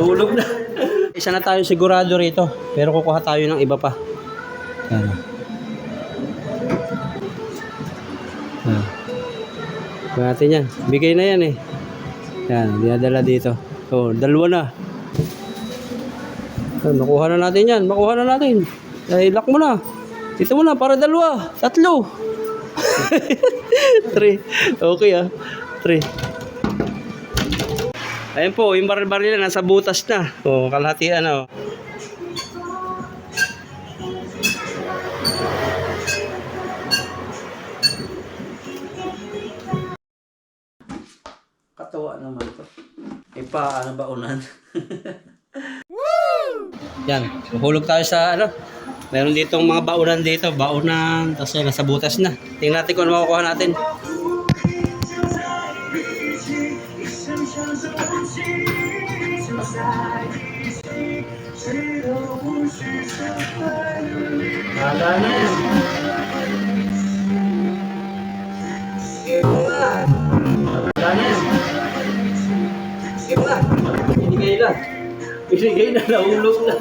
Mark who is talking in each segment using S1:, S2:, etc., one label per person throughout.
S1: Nahulog na. Isa na tayo sigurado rito. Pero kukuha tayo ng iba pa. Yan. Natin yan. Bigay na yan eh. Yan, dinadala dito. Oh, dalawa na. Makuha na natin yan. Makuha na natin. Ay, lock mo na. Dito mo na para dalawa. Tatlo. 3. Okay ah. 3. Ayan po, yung baril-baril na nasa butas na. Oh, kalahatian oh. Katawa naman ito. Ano ba unan? Yan, hulog tayo sa ano. Meron ditong mga baunan dito, baunan, tapos yan, nasa butas na. Tingnan natin kung ano makukuha natin. Wala na yan. Wala na yan. Binigay na. Binigay na, nahulog na.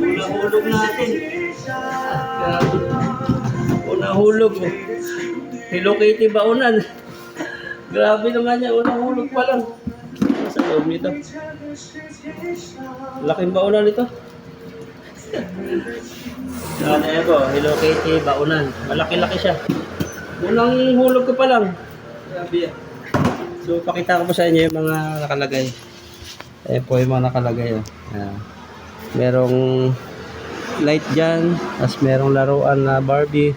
S1: Nahulog natin. Nahulog. Hello Kitty baunan. Grabe naman yan. Nahulog pa lang. Sa loob nito. Laking baunan ito. Ano yan po? Hello Kitty baunan. Malaki-laki siya. Unang hulog ko pa lang. Grabe yan. So, pakita ko po sa inyo yung mga nakalagay. Ayan po yung mga nakalagay. Oh. Merong light dyan. Tapos merong laruan na Barbie.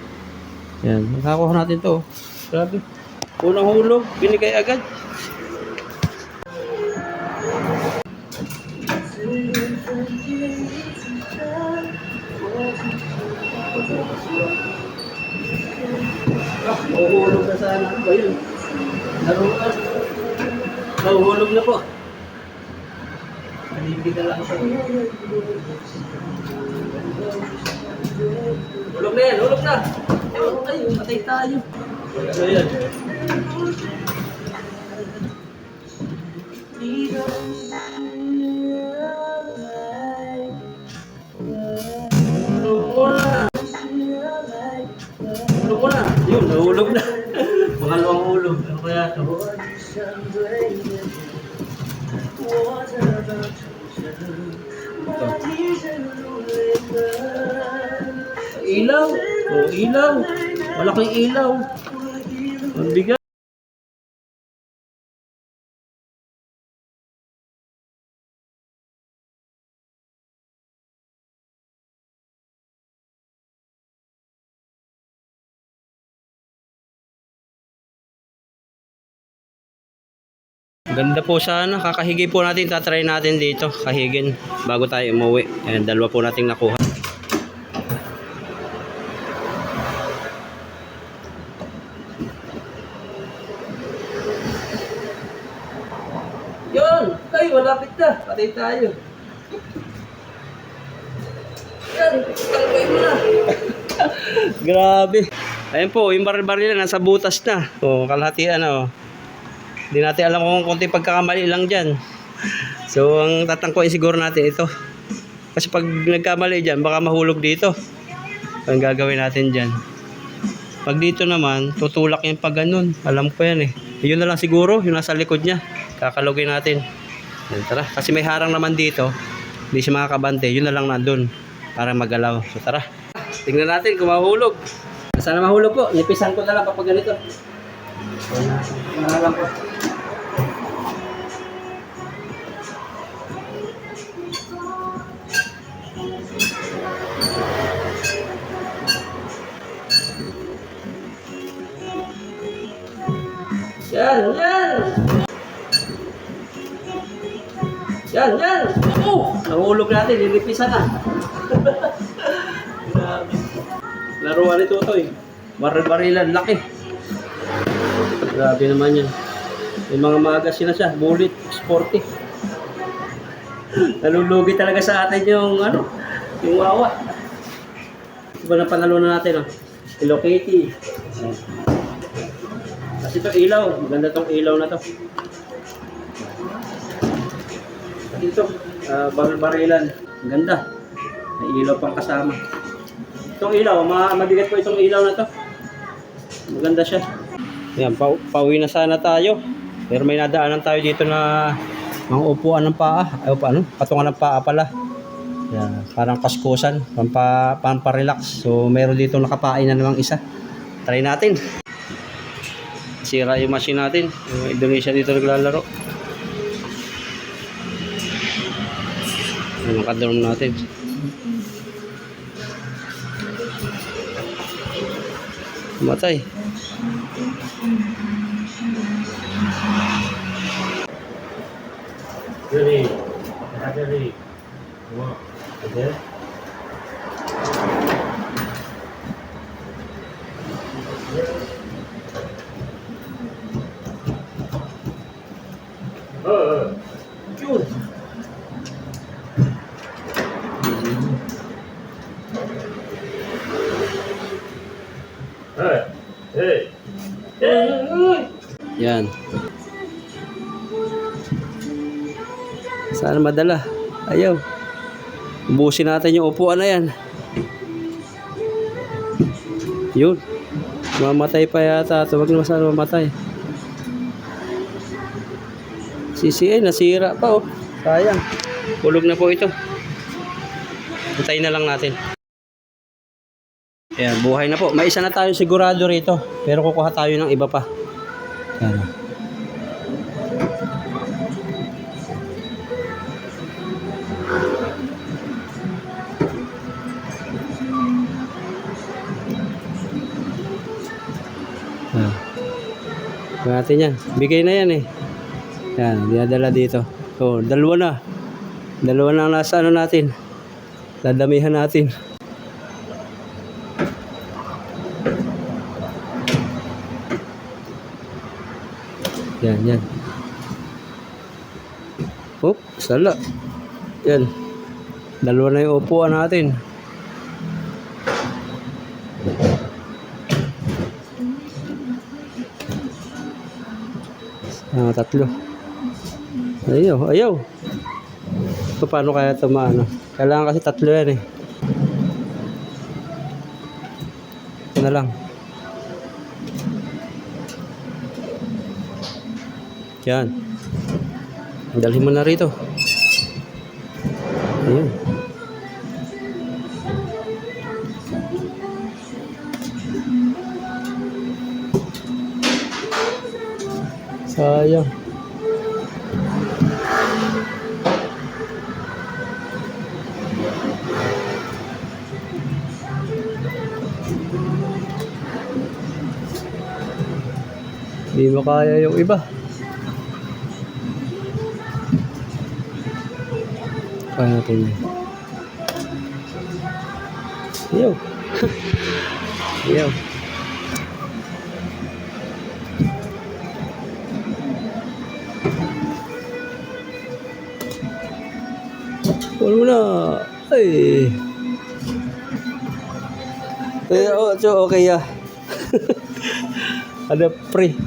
S1: Ayan. Nakakuha natin to. Grabe. Unang hulog. Binigay agad. Uhulog na sana. Ano ba yun? Laruan. Uhulog na po. Hindi na lang siya. Hulog na yan, hulog na. Ay, matay tayo. Ayan. Hulog na. Yun, nahulog na. Pangalawang hulog. Ano kaya ito? Ilaw. Oh, ilaw. Malaking ilaw. Ang bigat. Ganda po sana. Kakahigi po natin. Tatry natin dito. Kahigin. Bago tayo umuwi. Ayan, dalawa po nating nakuha. Yun! Ay, malapit na. Patay tayo. Yan. Talagay mo na. Grabe. Ayan po. Yung baril-baril na nasa butas na. O, kalahatian o. Hindi natin alam kung konti pagkakamali lang dyan. So, ang tatangkuin siguro natin ito. Kasi pag nagkamali dyan, baka mahulog dito. Ang gagawin natin dyan. Pag dito naman, tutulak yung pag ganun. Alam ko yan eh. Yun na lang siguro, yung nasa likod niya. Kakalugin natin. Yan, tara. Kasi may harang naman dito. Hindi siya makakabante. Yun na lang nandun. Para magalaw. So, tara. Tingnan natin kung mahulog. Sana mahulog po. Nipisan ko na lang kapag ganito. Wala lang po. Yan, yan! Yan, yan! Oh! Nahulog natin, nilipisan na. Laruan ito ito eh. Baril-barilan, laki. Grabe naman yan. May mga magasin na siya, bullet, sporty. Nalulugi talaga sa atin yung ano, yung wawa. Diba na panalo na natin, oh. Hello Kitty. Kasi ito ilaw, maganda tong ilaw na to. Dito. Barilan. Ang ganda. May ilaw pang kasama. Itong ilaw, mabigat po itong ilaw na to. Maganda siya. Yan, pauwi na sana tayo. Pero may nadaanan tayo dito na mga upuan ng paa. Ay, patungan ng paa pala. Yan, parang kaskusan, pampa-relax. So, meron dito nakapain na namang isa. Try natin. Sira yung machine natin. Yung Indonesia dito naglalaro. Yung kadrom natin. Matay.
S2: Ready. Ready. Wow. Okay. Yun. Hey.
S1: Yan. Saan madala? Ayaw. Ubusin natin yung upuan na yan. Yun. Mamatay pa yata. Huwag na sana mamatay. CCA, nasira pa oh. Sayang. Kulog na po ito. Hintayin na lang natin. Ayan, buhay na po. May isa na tayo sigurado rito. Pero kukuha tayo ng iba pa. Ayan. Ayan. Kuha natin yan. Bigay na yan eh. Ayan, dinadala dito. Oh, dalawa na. Dalawa na ang nasa ano natin. Dadamihan natin. Yan. Oop, sala. Yan. Dalawa na yung upuan natin. Tatlo. Ayaw. Paano kaya ito maano? Kailangan kasi tatlo yan eh. Ito na lang. Yan. Dalhin mo na rito. Ayan. Sayang. Hindi mo kaya yung iba. Kaya natin yun. Ayaw. Ayaw. Wala mo na. Ay. So okay ya. Ada free.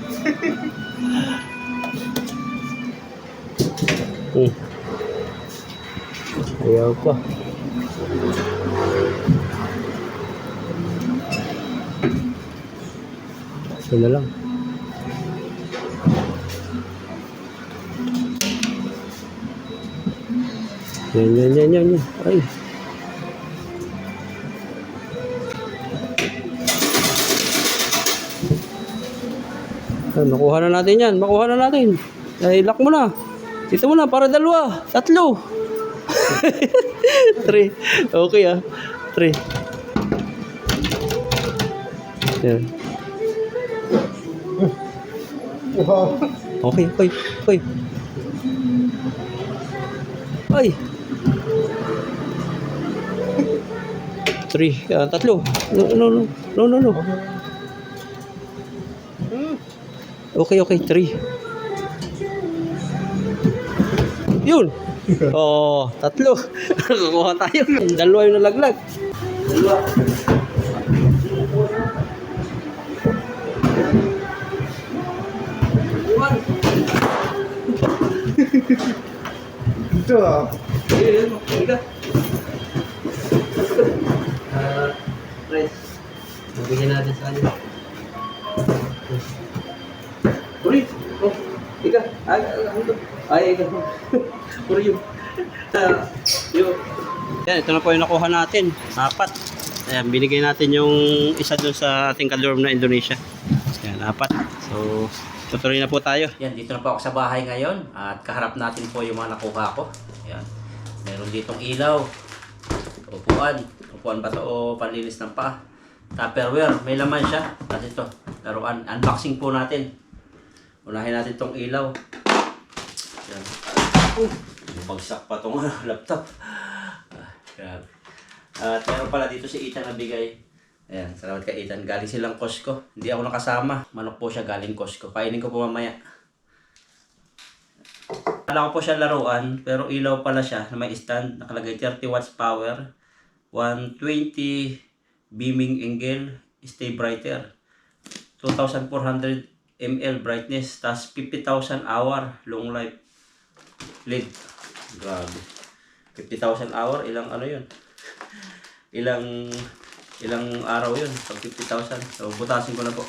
S1: Ayaw pa. Ito na lang. Yan. Ay. Makuha na natin yan. Ay, lock mo na. Dito mo na para dalawa. Tatlo. 3. Okay 3. Yan. Okay. Ay. 3. Tatlo. No. Okay, 3. Yun. Oh, tatlo. Kukuha tayo. Dalawa yung nalaglag. Dalawa.
S3: Ito
S1: Uri! Oh, ika! Ay, ika! Uri yun! Yun! Yan, ito na po yung nakuha natin. 4. Ayan, binigay natin yung isa doon sa ating kadorm na Indonesia. Yan, 4. So, tutuloy na po tayo. Yan, dito na po ako sa bahay ngayon. At kaharap natin po yung mga nakuha ko. Yan. Meron ditong ilaw. Upuan. Upuan ba ito o panlinis ng paa? Tupperware. May laman siya. At ito, laruan. Unboxing po natin. Unahin natin itong ilaw. Yan. Bagsak pa itong laptop. Grabe. At meron pala dito si Ethan na bigay. Ayan, salamat kay Ethan. Galing silang Costco. Hindi ako nakasama. Manok po siya galing Costco. Kainin ko po mamaya. Kala ko po siya laruan, pero ilaw pala siya na may stand. Nakalagay 30 watts power. 120 beaming angle. Stay brighter. 2,400 ml brightness. Tas 50,000 hour long life LED. Grabe. 50,000 hour, ilang ano yun? Ilang araw yun, pag 50,000. So, butasin ko na po.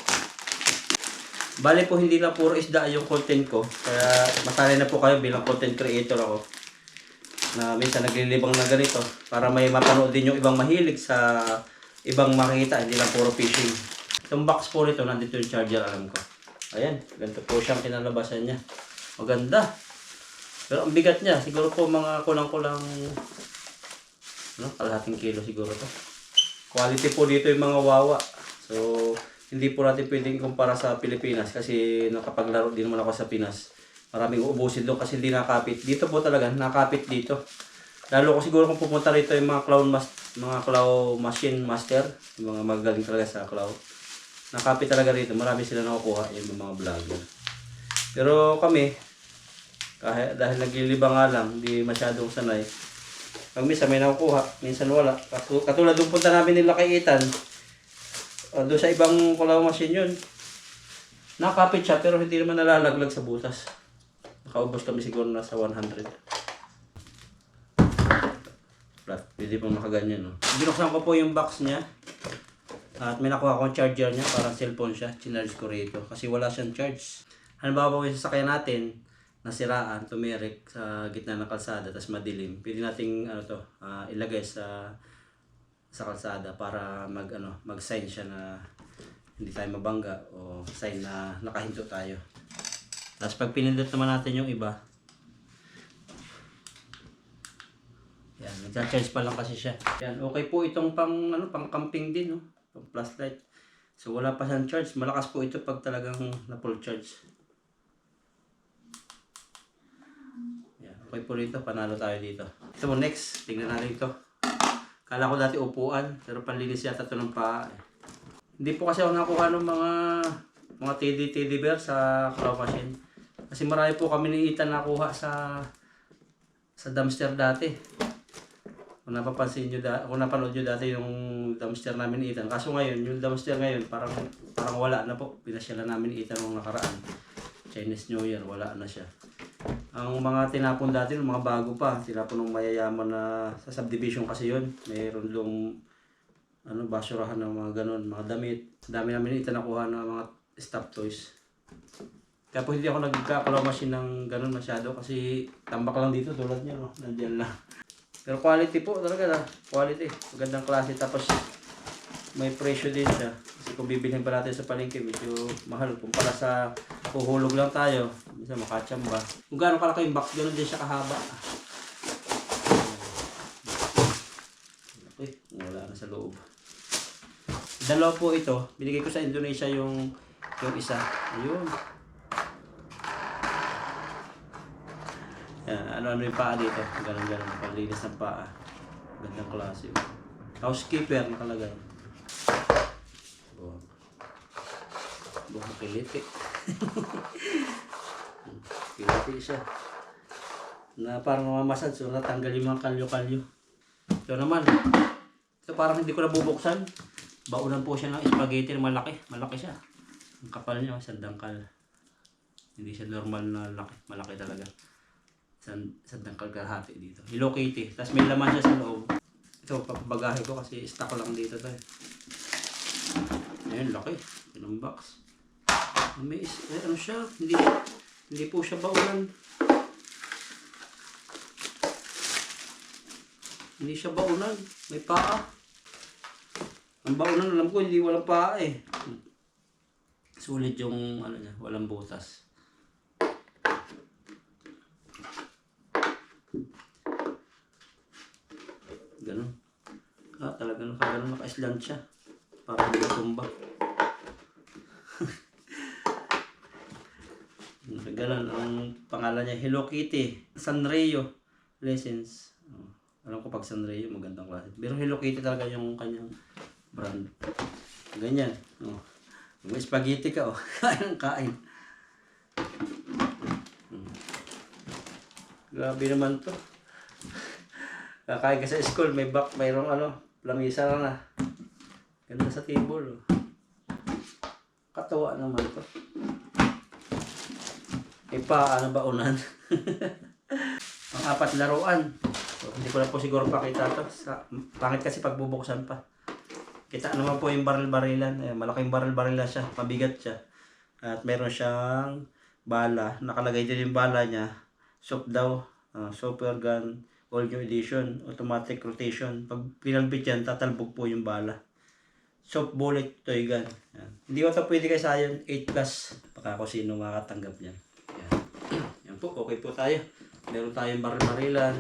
S1: Bale po, hindi na puro isda yung content ko. Kaya, masali na po kayo bilang content creator ako. Na minsan naglilibang na ganito. Para may mapanood din yung ibang mahilig sa ibang makikita. Hindi lang puro fishing. Itong box po nito, nandito yung charger, alam ko. Ayan, ganito po siyang kinalabasan niya. Maganda. Pero ang bigat niya, siguro po mga kulang-kulang kalahating kilo siguro to. Quality po dito yung mga wawa. So, hindi po natin pwedeng ikumpara sa Pilipinas kasi nakapaglaro din naman ako sa Pinas. Maraming uubusin doon kasi hindi nakapit. Dito po talaga, nakapit dito. Lalo ko siguro kung pupunta rito yung mga claw machine master, yung mga magaling talaga sa claw. Nakapit talaga rito, marami sila nakukuha yung mga vlogger. Pero kami, dahil naglilibang nga lang, hindi masyadong sanay. Pag minsan may nakukuha, minsan wala. Katulad yung punta namin nila kay Ethan, doon sa ibang kulaw machine yun. Nakapit siya pero hindi naman nalalaglag sa butas. Nakaubos kami siguro na sa 100. Flat. Pwede pong nakaganyan. No? Binuksan ko po yung box niya. At may nakuha akong charger niya. Parang cellphone siya. Chinarge ko rito. Kasi wala siyang charge. Halimbawa po yung sasakyan natin, nasiraan, tumirik sa gitna ng kalsada, tapos madilim. Pwede nating ilagay sa kalsada para mag-sign siya na hindi tayo mabangga o sign na nakahinto tayo. Tapos pag pinindot naman natin yung iba, yan, nagcha-charge pa lang kasi siya. Yan, okay po itong pang camping din, no? Pang flashlight. So wala pa siyang charge. Malakas po ito pag talagang na full charge. Okay po rito, panalo tayo dito. Ito po next, tingnan natin ito. Kala ko dati upuan, pero panlinis yata ito ng paa. Hindi po kasi ako nakuha ng mga teddy bear sa claw machine. Kasi marami po kami ni Ethan nakuha sa dumpster dati. Kung napapansin nyo kung napanood nyo dati yung dumpster namin ni Ethan. Kaso ngayon, yung dumpster ngayon, parang wala na po. Pinasyalan namin ni Ethan nung nakaraan. Chinese New Year, wala na siya. Ang mga tinapon dati, mga bago pa, tinapon ng mayayaman na sa subdivision kasi yun. Mayroon doong basurahan ng mga ganon, mga damit. Dami namin ito nakuha ng mga stuffed toys. Kaya po hindi ako nagka-claw machine ng ganon masyado kasi tambak lang dito tulad niya, no? Nandiyan lang. Pero quality po talaga, quality. Magandang klase, tapos may presyo din siya. Kasi kung bibilhin pa natin sa palengke, medyo mahal. Kung para sa puhulog lang tayo, minsan makachamba. Kung gaano kalaki yung box, ganoon din siya kahaba. Okay, wala na sa loob. Dalawa po ito. Binigay ko sa Indonesia yung isa. Ayun. Yan, ano yung paa dito. Ganun. Paglinis ng paa. Gandang klase. Housekeeper nakalagay. Buong kiliti. Kiliti siya. Na parang mamamasad. So natanggal yung mga kalyo-kalyo. Ito naman. Ito parang hindi ko nabubuksan. Baunan po siya ng spaghetti na malaki. Malaki siya. Ang kapal niya, sandangkal. Hindi siya normal na laki. Malaki talaga. Sandangkal kalahati dito. Hello Kitty. Tapos may laman siya sa loob. Ito, papabagahe ko kasi stock lang dito tayo. Ayun, laki. Yun ang box. Ano siya? Hindi po siya baunan. Hindi siya baunan. May paa. Ang baunan alam ko, hindi walang paa eh. Sulit yung ano niya, walang butas. Ganun. Talagang nakaganon, naka-island siya. Para hindi matumba. Ganon ang pangalan niya, Hello Kitty. Sanrio Lessons. Alam ko pag Sanrio, magandang klase. Pero Hello Kitty talaga yung kanyang brand. Ganyan. May spaghetti ka, kain ng kain. Grabe naman to. Kakain ka sa school, mayroong lamisa na. Ganda sa table. Katawa naman to. Ano baunan? Pang-apat laruan. So, hindi ko na po siguro pakita to. Pangit kasi pagbubuksan pa. Kita naman po yung baril-barilan. Malaking baril-barilan siya. Pabigat siya. At meron siyang bala. Nakalagay din yung bala niya. Soap daw. Super gun. All new edition. Automatic rotation. Pag pinalbit yan, tatalbog po yung bala. Soap bullet toy gun. Yan. Hindi ko ito pwede kay Sayon 8+. Baka kung sino makatanggap niyan. Yan po, okay po tayo. Meron tayong baril-barilan.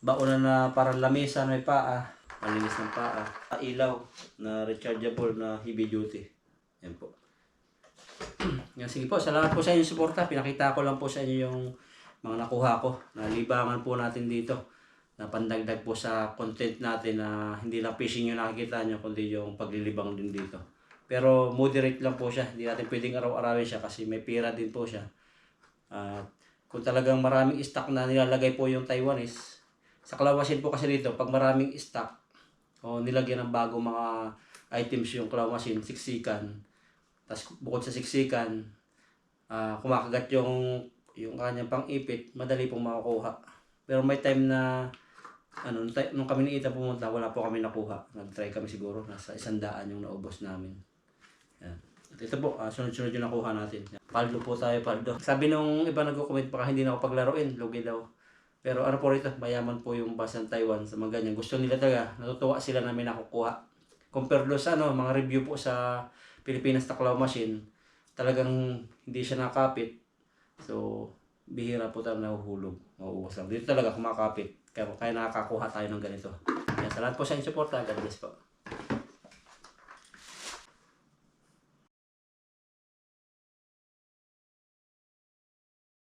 S1: Baunan na parang lamesa, may paa. Malinis ng paa. Ilaw na rechargeable na heavy duty. Yan po. Yan, sige po, salamat po sa inyong suporta. Pinakita ko lang po sa inyo yung mga nakuha ko. Nalibangan po natin dito. Na pandagdag po sa content natin na hindi lang fishing yung nakikita nyo, kundi yung paglilibang din dito. Pero moderate lang po siya. Hindi natin pwedeng araw-arawin siya kasi may pira din po siya. Kung talagang maraming stock na nilalagay po yung Taiwanese, sa Clawasin po kasi dito, pag maraming stock o nilagyan ng bagong mga items yung Clawasin, siksikan. Tapos bukod sa siksikan, kumakagat yung kanyang pang-ipit, madali pong makukuha. Pero may time na, nung kami ni Ita pumunta, wala po kami nakuha. Nag-try kami siguro, nasa 100 yung naubos namin. Yan. At ito po, sunod-sunod yung nakuha natin. Paldo po tayo, paldo. Sabi nung iba nag-comment, baka hindi na ako paglaruin, lugi daw. Pero ano po rito, mayaman po yung Basan Taiwan sa mga ganyan. Gusto nila talaga, natutuwa sila na may nakukuha. Compare do sa mga review po sa Pilipinas na claw machine, talagang hindi siya nakapit. So, bihira po tayo nahuhulog. Mauubos lang. Dito talaga kumakapit. Kaya nakakakuha tayo ng ganito. Yan, salamat po sa inyong support. God bless po.